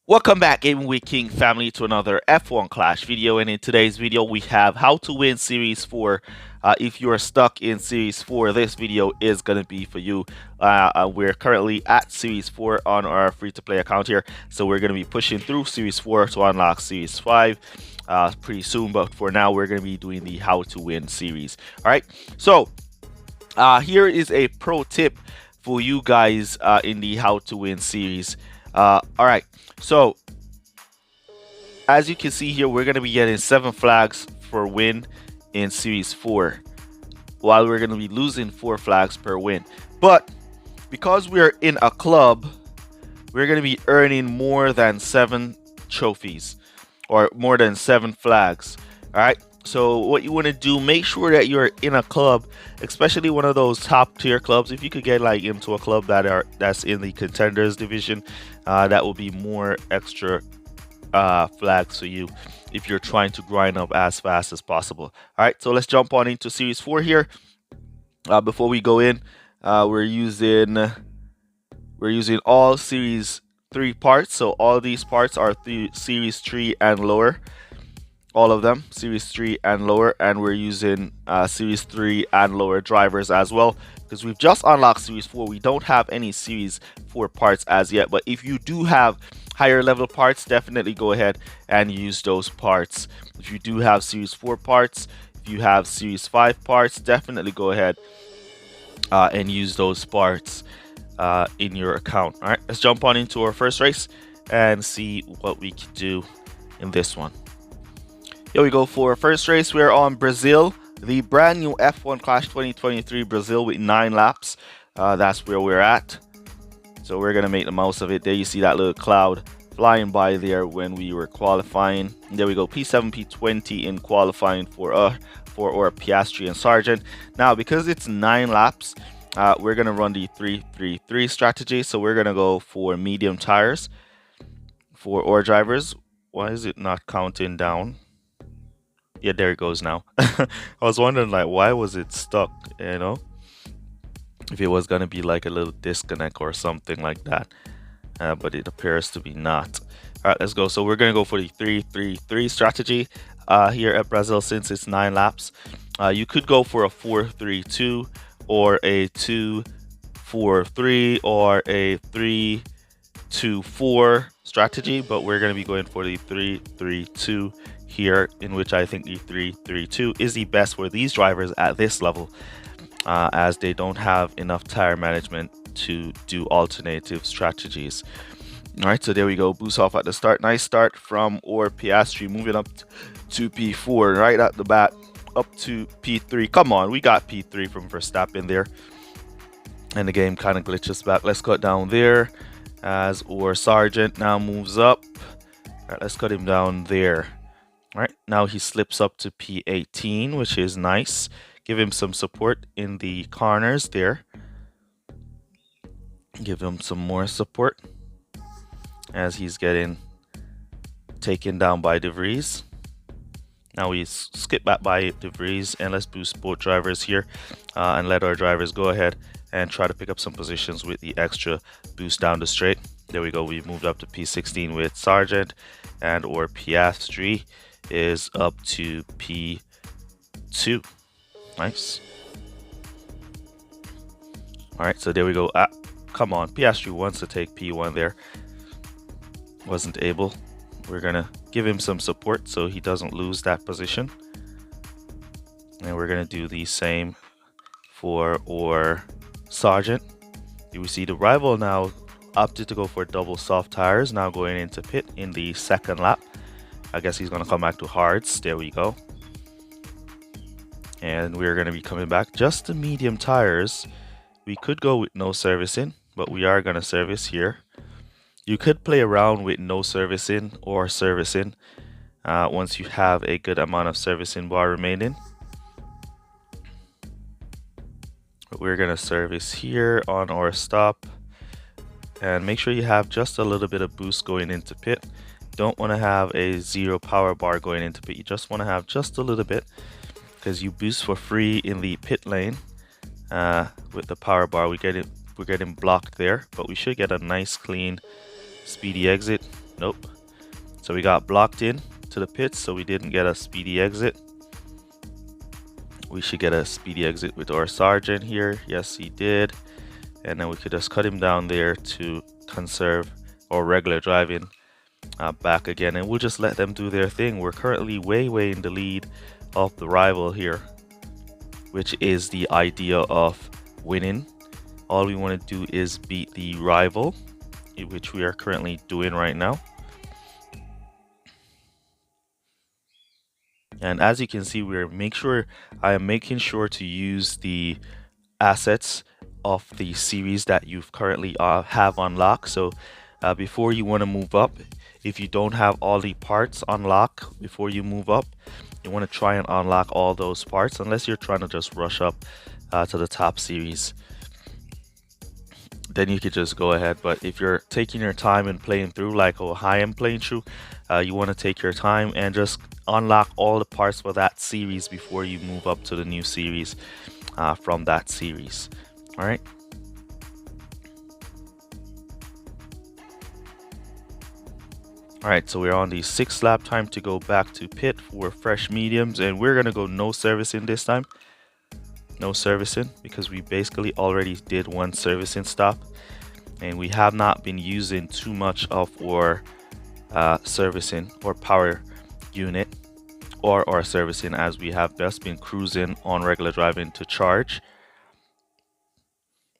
Welcome back, Gaming with King family, to another F1 Clash video. And in today's video, we have how to win Series 4. If you're stuck in Series 4, this video is going to be for you. We're currently at Series 4 on our free-to-play account here. So we're going to be pushing through Series 4 to unlock Series 5 pretty soon. But for now, we're going to be doing the how to win series. All right, so here is a pro tip for you guys in the how to win series. All right, so as you can see here, we're going to be getting 7 flags for win in Series 4, while we're going to be losing 4 flags per win. But because we're in a club, we're going to be earning more than 7 trophies, or more than 7 flags. All right, so what you want to do, make sure that you're in a club, especially one of those top tier clubs. If you could get like into a club that's in the contenders division, that will be more extra flags for you if you're trying to grind up as fast as possible. All right, so let's jump on into Series 4 here. Before we go in, we're using all Series 3 parts. So all these parts are Series 3 and lower. All of them Series 3 and lower, and we're using Series 3 and lower drivers as well, because we've just unlocked Series 4. We don't have any Series 4 parts as yet, but if you do have higher level parts, definitely go ahead and use those parts. If you do have Series 4 parts, if you have Series 5 parts, definitely go ahead and use those parts in your account. All right, let's jump on into our first race and see what we can do in this one. Here we go for our first race. We're on Brazil, the brand new F1 Clash 2023 Brazil with 9 laps. That's where we're at. So we're going to make the most of it. There you see that little cloud flying by there when we were qualifying. There we go, P7, P20 in qualifying for our Piastri and Sargent. Now, because it's 9 laps, we're going to run the 3-3-3 strategy. So we're going to go for medium tires for our drivers. Why is it not counting down? Yeah, there it goes now. I was wondering, like, why was it stuck, you know? If it was going to be like a little disconnect or something like that. But it appears to be not. All right, let's go. So we're going to go for the 3-3-3 strategy here at Brazil, since it's 9 laps. You could go for a 4-3-2 or a 2-4-3 or a 3-2-4 strategy, but we're going to be going for the 3-3-2 here, in which I think the 3-3-2 is the best for these drivers at this level, as they don't have enough tire management to do alternative strategies. All right, so there we go, boost off at the start. Nice start from our Piastri, moving up to P4 right at the bat, up to P3. Come on, we got P3 from Verstappen there, and the game kind of glitches back. Let's cut down there as our Sargent now moves up. All right, let's cut him down there. All right, now he slips up to P18, which is nice. Give him some support in the corners there. Give him some more support as he's getting taken down by De Vries. Now we skip back by De Vries, and let's boost both drivers here and let our drivers go ahead and try to pick up some positions with the extra boost down the straight. There we go, we've moved up to P16 with Sargent, and our Piastri is up to P2. Nice. All right, so there we go. Come on, Piastri wants to take P1 there. Wasn't able. We're gonna give him some support so he doesn't lose that position, and we're gonna do the same for our Sargent. You will see the rival now opted to go for double soft tires, now going into pit in the second lap. I guess he's going to come back to hards. There we go. And we're going to be coming back just to medium tires. We could go with no servicing, but we are going to service here. You could play around with no servicing or servicing once you have a good amount of servicing bar remaining. But we're going to service here on our stop. And make sure you have just a little bit of boost going into pit. Don't want to have a 0 power bar going into pit. You just want to have just a little bit, because you boost for free in the pit lane. With the power bar, we're getting blocked there, but we should get a nice clean speedy exit. Nope. So we got blocked in to the pits, so we didn't get a speedy exit. We should get a speedy exit with our sergeant here. Yes, he did. And then we could just cut him down there to conserve our regular driving back again. And we'll just let them do their thing. We're currently way in the lead of the rival here, which is the idea of winning. All we want to do is beat the rival, which we are currently doing right now. And as you can see, I am making sure to use the assets of the series that you've currently have unlocked. So before you want to move up, if you don't have all the parts unlocked before you move up, you want to try and unlock all those parts, unless you're trying to just rush up to the top series. Then you could just go ahead. But if you're taking your time and playing through, like I am playing through, you want to take your time and just unlock all the parts for that series before you move up to the new series from that series. All right. All right, so we're on the 6th lap. Time to go back to pit for fresh mediums, and we're gonna go no servicing this time. No servicing, because we basically already did one servicing stop, and we have not been using too much of our servicing or power unit or our servicing, as we have just been cruising on regular driving to charge.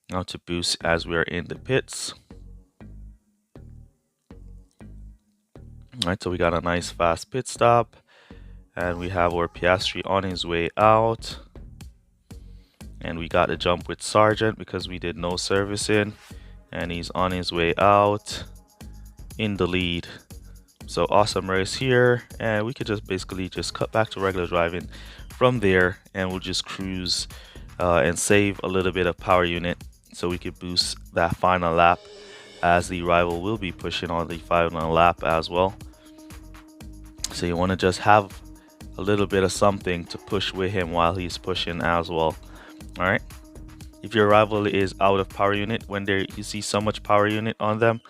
Now to boost as we are in the pits. All right, so we got a nice fast pit stop, and we have our Piastri on his way out. And we got a jump with Sergeant because we did no servicing, and he's on his way out in the lead. So awesome race here, and we could just basically just cut back to regular driving from there, and we'll just cruise and save a little bit of power unit so we could boost that final lap, as the rival will be pushing on the final lap as well. So you want to just have a little bit of something to push with him while he's pushing as well. All right, if your rival is out of power unit, when you see so much power unit on them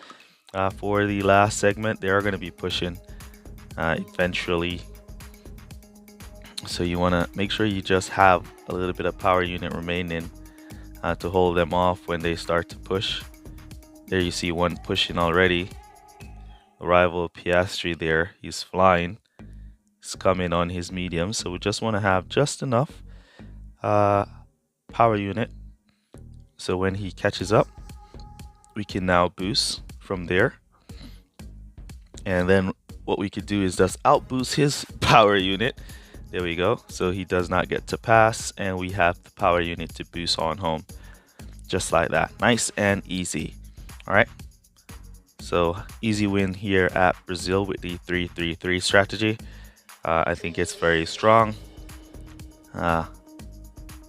for the last segment, they are going to be pushing eventually. So you want to make sure you just have a little bit of power unit remaining to hold them off when they start to push. There you see one pushing already. The rival Piastri there, he's flying. He's coming on his medium, so we just want to have just enough power unit, so when he catches up, we can now boost from there. And then what we could do is just outboost his power unit. There we go. So he does not get to pass, and we have the power unit to boost on home, just like that. Nice and easy. All right, so easy win here at Brazil with the 3-3-3 strategy. I think it's very strong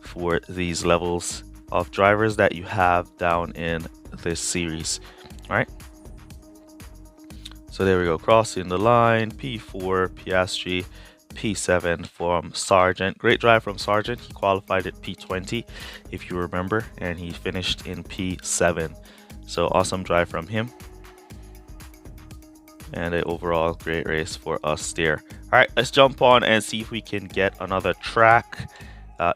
for these levels of drivers that you have down in this series. All right, so there we go, crossing the line. P4 Piastri, P7 from Sergeant. Great drive from Sergeant. He qualified at P20 if you remember, and he finished in P7. So awesome drive from him, and an overall great race for us there. All right, let's jump on and see if we can get another track.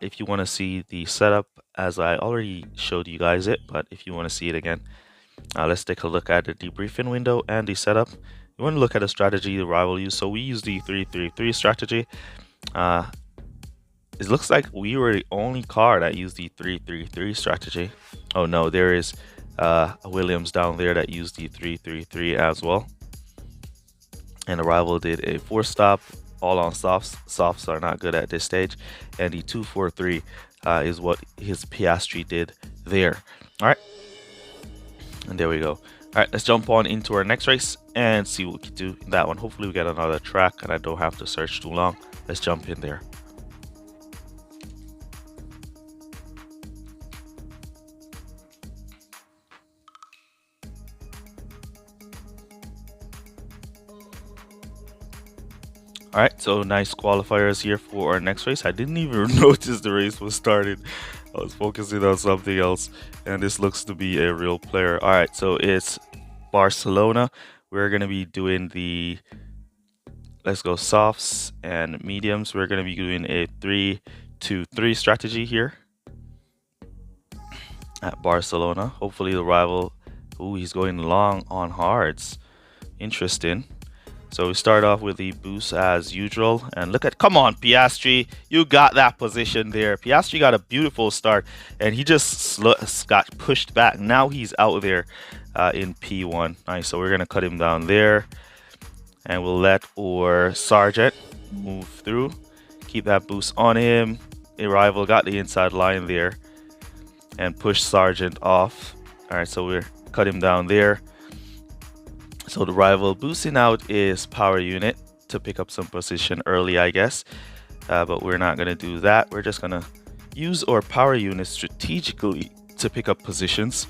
If you want to see the setup, as I already showed you guys it, but if you want to see it again, let's take a look at the debriefing window and the setup. You want to look at a strategy the rival use. So we use the 3-3-3 strategy. It looks like we were the only car that used the 3-3-3 strategy. Oh no, there is a Williams down there that used the 3-3-3 as well. And the rival did a 4-stop, all on softs. Softs are not good at this stage. And the 2-4-3 is what his Piastri did there. All right, and there we go. All right, let's jump on into our next race and see what we can do in that one. Hopefully we get another track and I don't have to search too long. Let's jump in there. All right, so nice qualifiers here for our next race. I didn't even notice the race was started. I was focusing on something else, and this looks to be a real player. All right, so it's Barcelona. we're going to be doing the, let's go softs and mediums. We're going to be doing a 3-2-3 strategy here at Barcelona. Hopefully the rival, ooh, he's going long on hards. Interesting. So we start off with the boost as usual, and look at, come on Piastri, you got that position there. Piastri got a beautiful start, and he just got pushed back. Now he's out there in P1. Nice, so we're gonna cut him down there, and we'll let our Sergeant move through. Keep that boost on him. A rival got the inside line there, and push Sergeant off. All right, so we're cut him down there. So the rival boosting out is power unit to pick up some position early, I guess. But we're not going to do that. We're just going to use our power unit strategically to pick up positions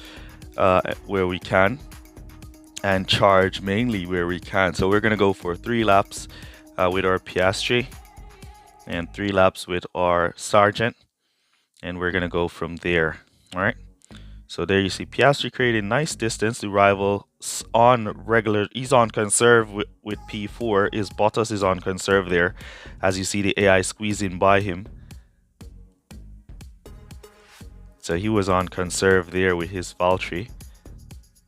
where we can, and charge mainly where we can. So we're going to go for 3 laps with our Piastri and 3 laps with our Sergeant. And we're going to go from there. All right. So there you see Piastri creating nice distance. The rival on regular, he's on conserve with P4. His Bottas is on conserve there, as you see the AI squeezing by him. So he was on conserve there with his Valtteri.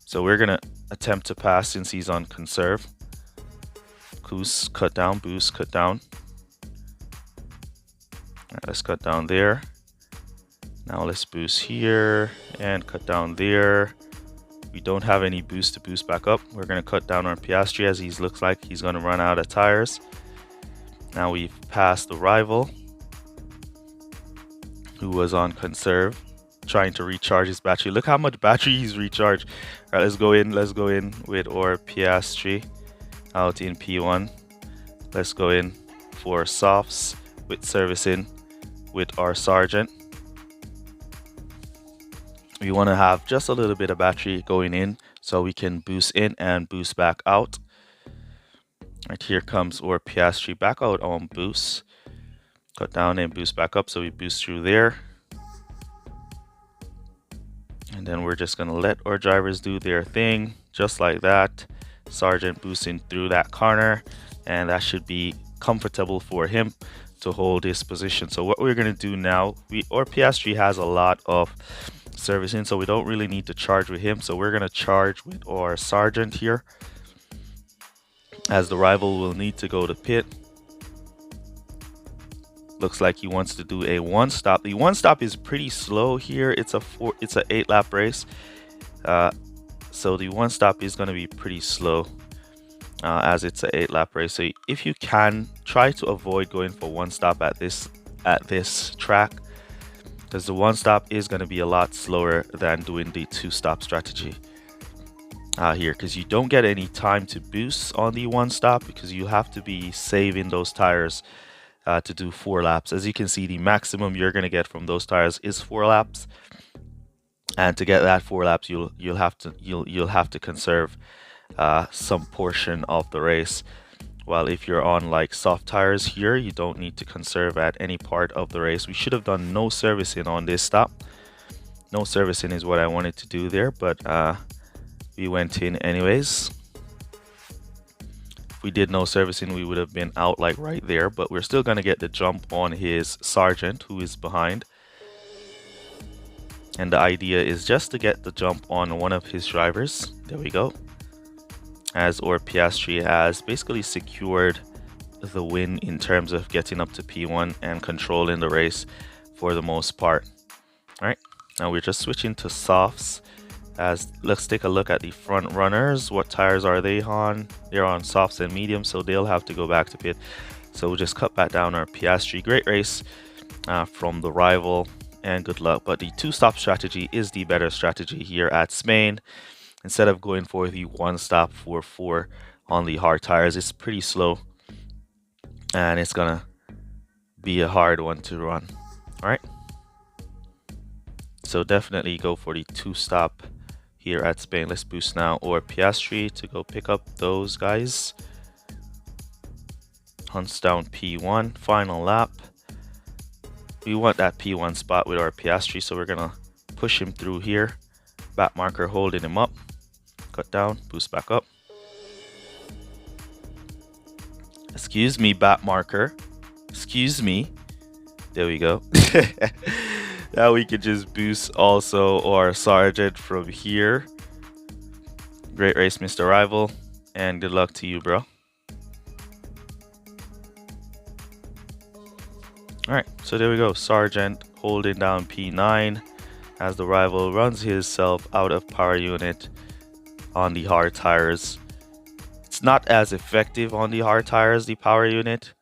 So we're gonna attempt to pass since he's on conserve. Boost, cut down, boost, cut down. Right, let's cut down there. Now let's boost here and cut down there. We don't have any boost to boost back up. We're going to cut down our Piastri as he looks like he's going to run out of tires. Now we've passed the rival who was on conserve, trying to recharge his battery. Look how much battery he's recharged. All right, let's go in with our Piastri out in P1. Let's go in for softs with servicing with our Sergeant. We want to have just a little bit of battery going in so we can boost in and boost back out. Right, here comes our Piastri back out on boost. Cut down and boost back up, so we boost through there. And then we're just going to let our drivers do their thing, just like that. Sergeant boosting through that corner, and that should be comfortable for him to hold his position. So what we're going to do now, our Piastri has a lot of servicing, so we don't really need to charge with him. So we're going to charge with our Sergeant here, as the rival will need to go to pit. Looks like he wants to do a 1-stop. The 1-stop is pretty slow here. It's a 8-lap race, so the 1-stop is going to be pretty slow as it's a 8-lap race. So if you can, try to avoid going for 1-stop at this track, because the 1-stop is going to be a lot slower than doing the 2-stop strategy here, because you don't get any time to boost on the 1-stop, because you have to be saving those tires to do 4 laps. As you can see, the maximum you're going to get from those tires is 4 laps, and to get that 4 laps, you'll have to conserve some portion of the race. While if you're on like soft tires here, you don't need to conserve at any part of the race. We should have done no servicing on this stop. No servicing is what I wanted to do there, but we went in anyways. If we did no servicing, we would have been out like right there, but we're still going to get the jump on his Sergeant who is behind. And the idea is just to get the jump on one of his drivers. There we go. As our Piastri has basically secured the win in terms of getting up to P1 and controlling the race for the most part. All right, now we're just switching to softs. As let's take a look at the front runners. What tires are they on? They're on softs and mediums, so they'll have to go back to pit. So we'll just cut back down our Piastri. Great race from the rival, and good luck. But the 2-stop strategy is the better strategy here at Spain. Instead of going for the 1-stop for 4 on the hard tires, it's pretty slow, and it's gonna be a hard one to run. All right, so definitely go for the 2-stop here at Spain. Let's boost now or Piastri to go pick up those guys. Hunts down P1, final lap. We want that P1 spot with our Piastri, so we're gonna push him through here. Back marker holding him up. Cut down, boost back up. Excuse me, bat marker. Excuse me. There we go. Now we can just boost also our sergeant from here. Great race, Mr. Rival, and good luck to you, bro. Alright, so there we go. Sergeant holding down P9 as the rival runs himself out of power unit on the hard tires. It's not as effective on the hard tires, the power unit,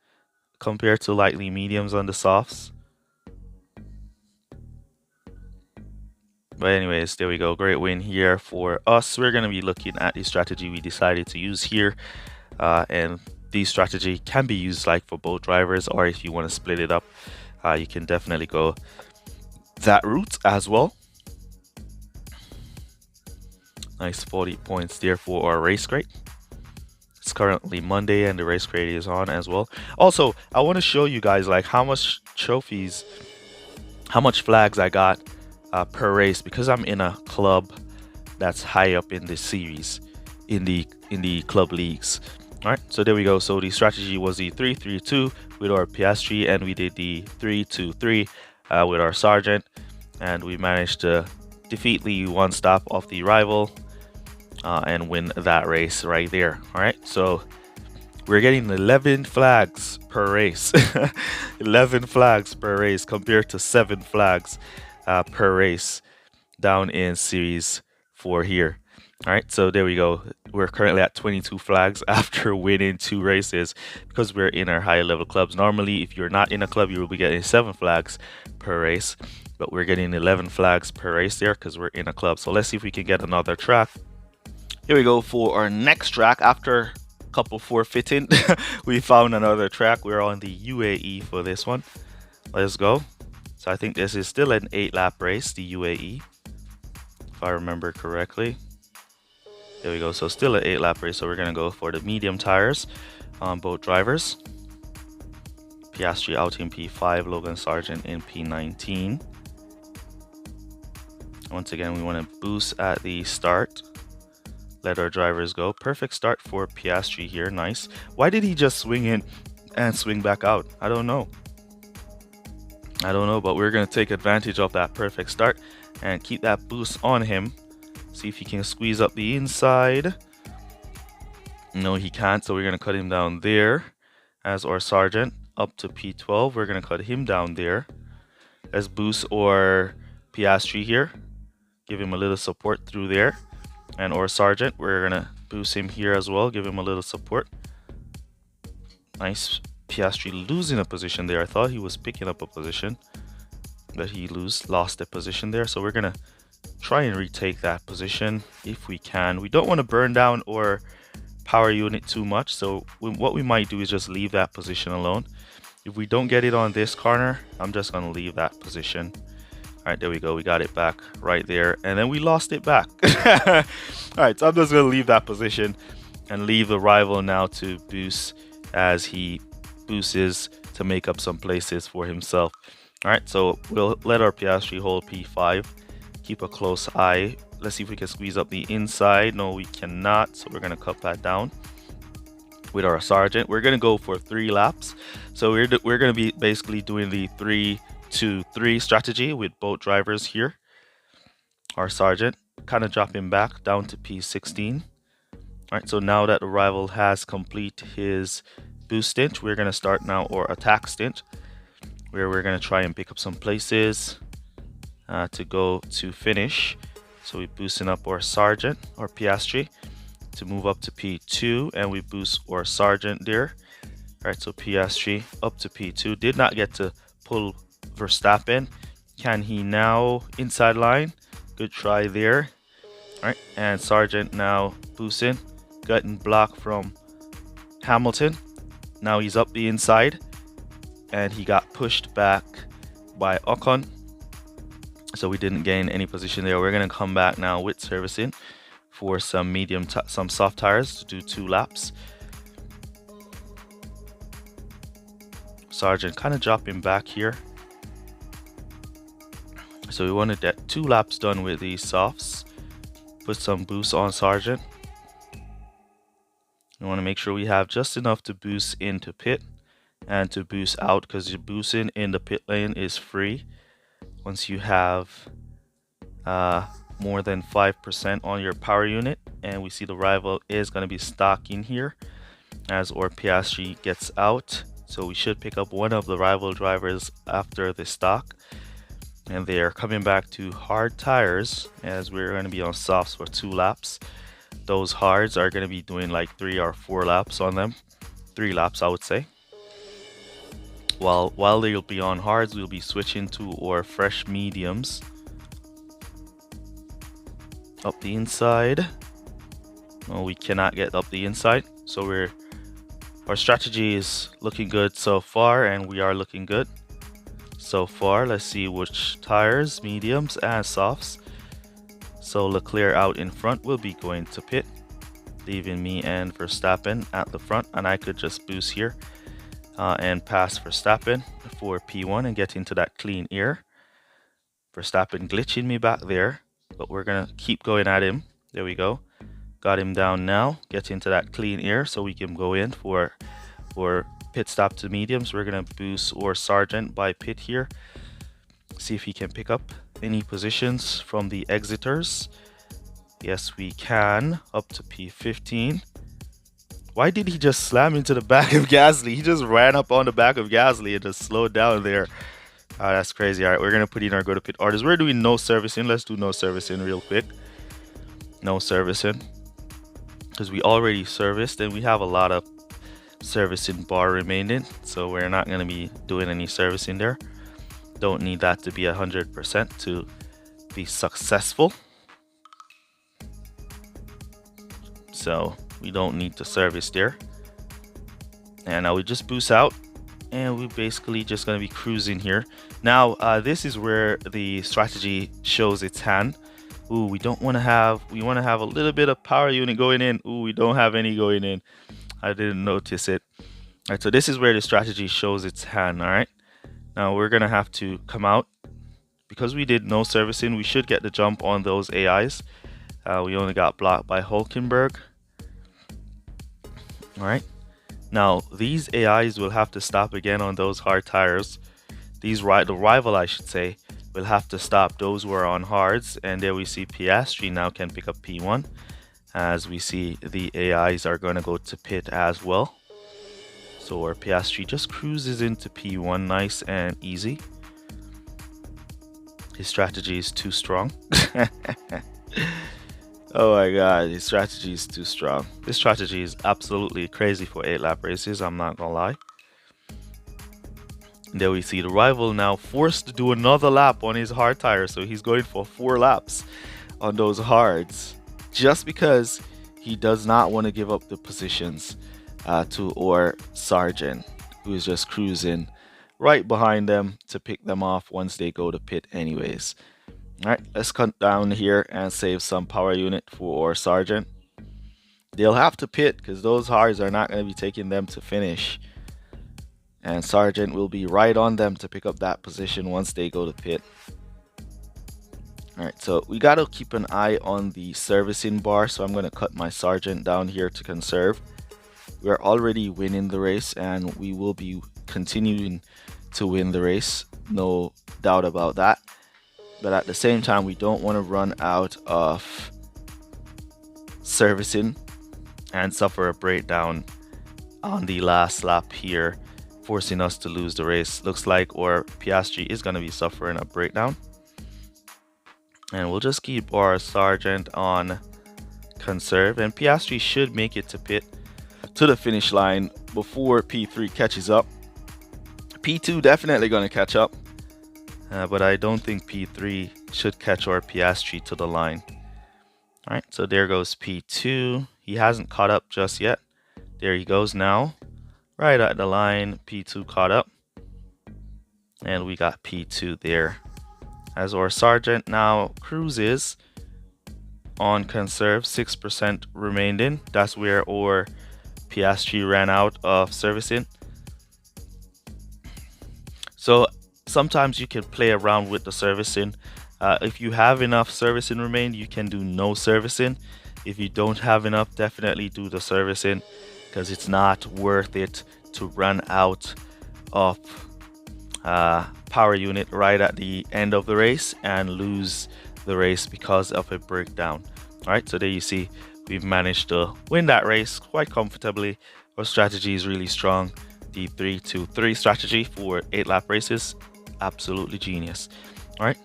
compared to lightly mediums on the softs. But anyways, there we go. Great win here for us. We're going to be looking at the strategy we decided to use here. And this strategy can be used like for both drivers, or if you want to split it up, you can definitely go that route as well. Nice 40 points there for our race crate. It's currently Monday and the race crate is on as well. Also, I want to show you guys like how much trophies, how much flags I got per race, because I'm in a club that's high up in the series, in the club leagues. All right, so there we go. So the strategy was the 3-3-2 with our Piastri, and we did the 3-2-3 with our sergeant, and we managed to defeat the one stop of the rival and win that race right there. All right, so we're getting 11 flags per race. 11 flags per race compared to 7 flags per race down in series 4 here. All right, so there we go. We're currently at 22 flags after winning 2 races because we're in our higher level clubs. Normally, if you're not in a club, you will be getting 7 flags per race, but we're getting 11 flags per race there because we're in a club. So let's see if we can get another track. Here we go for our next track. After a couple forfeiting, we found another track. We're on the UAE for this one. Let's go. So I think this is still an 8-lap race, the UAE, if I remember correctly. There we go. So still an 8-lap race. So we're going to go for the medium tires on both drivers. Piastri out in P5, Logan Sargent in P19. Once again, we want to boost at the start. Let our drivers go. Perfect start for Piastri here. Nice. Why did he just swing in and swing back out? I don't know. But we're going to take advantage of that perfect start and keep that boost on him. See if he can squeeze up the inside. No, he can't, so we're going to cut him down there as our sergeant up to P12. We're going to cut him down there. Let's boost our Piastri here. Give him a little support through there. And our sergeant, we're going to boost him here as well. Give him a little support. Nice. Piastri losing a position there. I thought he was picking up a position, but he lost a position there. So we're going to try and retake that position if we can. We don't want to burn down our power unit too much. So what we might do is just leave that position alone. If we don't get it on this corner, I'm just going to leave that position. All right, there we go. We got it back right there. And then we lost it back. All right, so I'm just going to leave that position and leave the rival now to boost as he boosts to make up some places for himself. All right, so we'll let our Piastri hold P5. Keep a close eye. Let's see if we can squeeze up the inside. No, we cannot. So we're going to cut that down with our sergeant. We're going to go for 3 laps. So we're going to be basically doing the 3-2-3 strategy with both drivers here. Our sergeant kind of dropping back down to P16. All right, so now that the rival has completed his boost stint, we're going to start now our attack stint, where we're going to try and pick up some places to go to finish. So we're boosting up our sergeant or Piastri to move up to P2, and we boost our sergeant there. All right, so Piastri up to P2. Did not get to pull Verstappen. Can he now inside line? Good try there. All right, and sergeant now boosting, getting blocked from Hamilton. Now he's up the inside, and he got pushed back by Ocon. So we didn't gain any position there. We're going to come back now with servicing for some some soft tires to do 2 laps. Sergeant kind of dropping back here. So we want to get 2 laps done with these softs. Put some boost on sergeant. We want to make sure we have just enough to boost into pit and to boost out, because your boosting in the pit lane is free once you have more than 5% on your power unit. And we see the rival is going to be stuck in here as our PSG gets out. So we should pick up one of the rival drivers after the stock. And they are coming back to hard tires, as we're going to be on softs for 2 laps. Those hards are going to be doing like 3 or 4 laps on them. 3 laps, I would say. While they'll be on hards, we'll be switching to our fresh mediums. Up the inside. No, we cannot get up the inside. So our strategy is looking good so far, and we are looking good so far. Let's see which tires, mediums and softs. So Leclerc out in front will be going to pit, leaving me and Verstappen at the front, and I could just boost here and pass Verstappen for P1 and get into that clean air. Verstappen glitching me back there, but we're gonna keep going at him. There we go. Got him down now. Get into that clean air so we can go in for pit stop to mediums. We're gonna boost our Sergeant by pit here. See if he can pick up any positions from the exiters. Yes, we can. Up to P15. Why did he just slam into the back of Gasly? He just ran up on the back of Gasly and just slowed down there. Oh, that's crazy. All right, we're gonna put in our go to pit orders. We're doing no servicing. Let's do no servicing real quick. No servicing, because we already serviced and we have a lot of servicing bar remaining, so we're not going to be doing any servicing there. Don't need that to be 100% to be successful, so we don't need to service there. And now we just boost out, and we're basically just going to be cruising here. Now this is where the strategy shows its hand. Ooh, we want to have a little bit of power unit going in. Ooh, we don't have any going in. I didn't notice it. All right, so this is where the strategy shows its hand. All right, now we're gonna have to come out. Because we did no servicing, we should get the jump on those AIs. We only got blocked by Hulkenberg. All right, now these AIs will have to stop again on those hard tires. The rival, I should say, will have to stop those who are on hards. And there we see Piastri now can pick up P1, as we see the AIs are going to go to pit as well. So our Piastri just cruises into P1 nice and easy. His strategy is too strong. Oh my god, his strategy is too strong. This strategy is absolutely crazy for 8-lap races, I'm not gonna lie. There we see the rival now forced to do another lap on his hard tire, so he's going for 4 laps on those hards, just because he does not want to give up the positions to our Sergeant, who is just cruising right behind them to pick them off once they go to pit anyways. All right, let's cut down here and save some power unit for our Sergeant. They'll have to pit because those hards are not going to be taking them to finish. And Sergeant will be right on them to pick up that position once they go to pit. Alright, so we got to keep an eye on the servicing bar. So I'm going to cut my Sergeant down here to conserve. We're already winning the race, and we will be continuing to win the race. No doubt about that. But at the same time, we don't want to run out of servicing and suffer a breakdown on the last lap here, forcing us to lose the race. Looks like our Piastri is going to be suffering a breakdown. And we'll just keep our Sergeant on conserve. And Piastri should make it to pit to the finish line before P3 catches up. P2 definitely going to catch up. But I don't think P3 should catch our Piastri to the line. Alright, so there goes P2. He hasn't caught up just yet. There he goes now. Right at the line, P2 caught up. And we got P2 there. As our Sergeant now cruises on conserve, 6% remained in. That's where our Piastri ran out of servicing. So sometimes you can play around with the servicing. If you have enough servicing remained, you can do no servicing. If you don't have enough, definitely do the servicing. because it's not worth it to run out of power unit right at the end of the race and lose the race because of a breakdown. All right, so there you see we've managed to win that race quite comfortably. Our strategy is really strong. The 3-2-3 strategy for 8-lap races, absolutely genius. All right,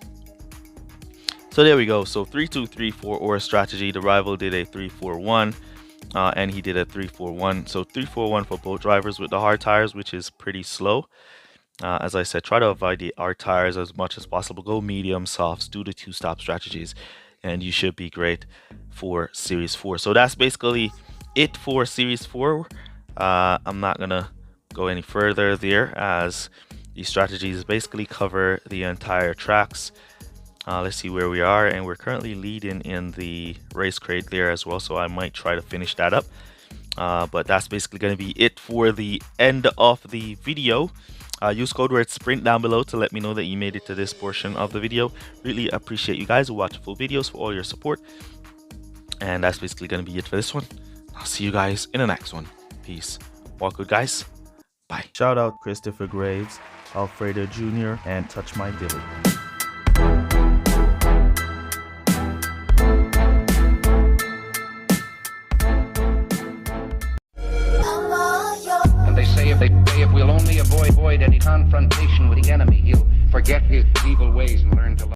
so there we go. So 3-2-3 for our strategy. The rival did a 3-4-1 and he did a 3-4-1. So 3-4-1 for both drivers with the hard tires, which is pretty slow. As I said, try to avoid the hard tires as much as possible. Go medium, softs, do the 2-stop strategies, and you should be great for Series 4. So that's basically it for Series 4. I'm not going to go any further there, as these strategies basically cover the entire tracks. Let's see where we are, and we're currently leading in the race crate there as well, so I might try to finish that up. But that's basically going to be it for the end of the video. Use code word SPRINT down below to let me know that you made it to this portion of the video. Really appreciate you guys who watch full videos, for all your support. And that's basically going to be it for this one. I'll see you guys in the next one. Peace. Walk good, guys. Bye. Shout out Christopher Graves, Alfredo Jr., and Touch My Dilly. If we'll only avoid any confrontation with the enemy, he'll forget his evil ways and learn to love.